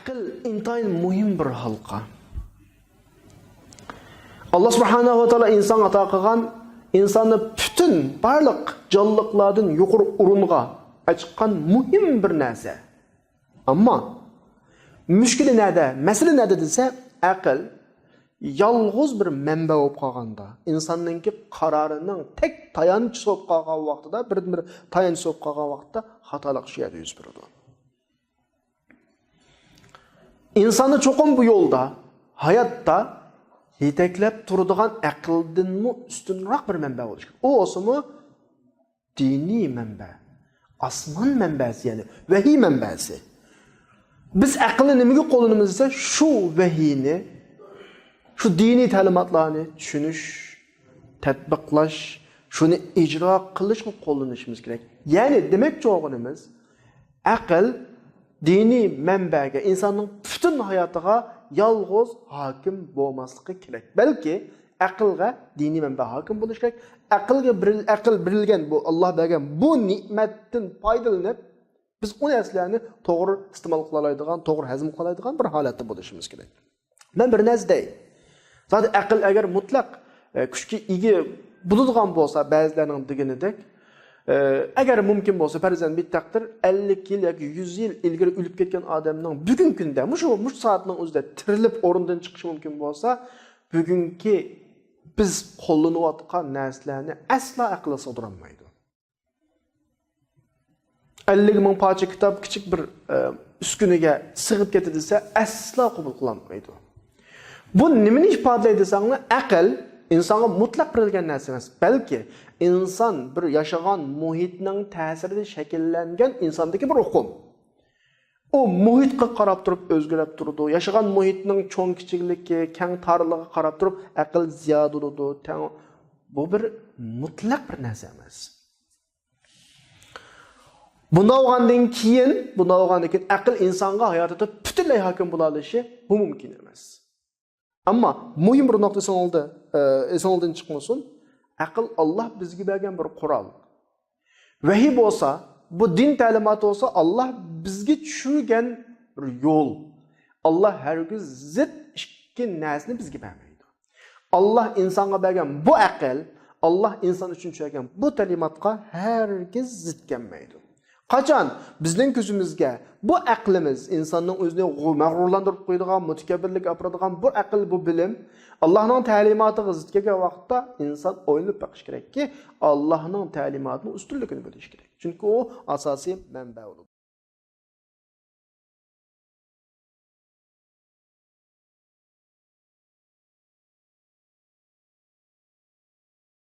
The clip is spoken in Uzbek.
aql intayin muhim bir halqa. Allah subhanahu wa ta'ala insan ata qilgan insonni bütün barliq jonliqlardan yuqori o'ringa chiqqan muhim bir narsa. Ammo mushkuli nada? Masala nada desa, aql yolg'iz bir manba bo'lib qolganda, insonninki qarorining tek tayanchi bo'lib qolgan vaqtida, bir tayanchi bo'lib qolgan vaqtda xatolik shiyada yuz beradi. İnsanı çoxum bu yolda, hayatda yetaklab turadigan aqldanmi ustunroq bir manba bo'lishi kerak. O olsa-mu diniy manba, osmon manbasi, ya'ni vahiy manbasi. Biz aqlni nimaga qo'llanamiz desa, shu vahiyni, shu diniy ta'limotlarni tushunish, tatbiqlash, shuni ijro qilishga qo'llanishimiz kerak. Ya'ni demakchi o'g'inimiz aql diniy manbaga, insonning butun hayotiga yolg'iz hokim bo'lmasligi kerak. Balki aqlga diniy manba hokim bo'lishi kerak. Aql berilgan bu Alloh bergan bu ne'matdan foydalanib, biz u narsalarni to'g'ri iste'mol qila oladigan, to'g'ri hazm qila oladigan bir holatda bo'lishimiz kerak. Men bir narsa deyman. Zaten aql agar mutlaq kuchga ega bo'ladigan bo'lsa, ba'zilarning deganidek, agar mumkin bo'lsa, farzand bir taqdir 50 yil yoki 100 yil ilgari o'lib ketgan odamning bugungi kunda, shu soatning o'zida tirilib o'rindan chiqishi mumkin bo'lsa, bugungi biz qo'llanayotgan narsalarni aslo aqlga sig'dira olmaydi. 50 ming parcha kitob kichik bir uskuniga sig'ib ketdi desa, aslo qabul qilinmaydi. Bu nimani ifodalaydi desangmi, aql insonga mutlaq berilgan narsa emas, balki inson bir yashagan muhitning ta'sirida shakllangan insondagi bir hukm. O muhitga qarab turib o'zgarib turadi. Yashagan muhitning cho'ng kichikligi, keng torligi qarab turib aql ziyoda bo'ladi. Bu bir mutlaq bir narsa emas. Bundan keyin aql insonga hayotida butunlay hokim bo'la olishi bu mumkin emas. Ammo muhim bir nuqta esingizdan chiqmasin. Aql Allah bizga bergan bir qurol. Vahiy bo'lsa, bu din ta'limoti bo'lsa, Allah bizga tushirgan bir yo'l. Allah hargiz zid ikki narsani bizga bermaydi. Allah insonga bergan bu aql, Allah inson uchun tushirgan bu ta'limotga hargiz zid kelmaydi. Qachon bizning ko'zimizga bu aqlimiz insonning o'zini mag'rurlantirib qo'yadigan, mutakabbirlik oladigan bu aql, bu bilim Allohning ta'limotiga zid kelgan vaqtda inson o'ylab baqish kerakki, Allohning ta'limotini ustunligini bilish kerak. Chunki u asosiy manba bo'ladi.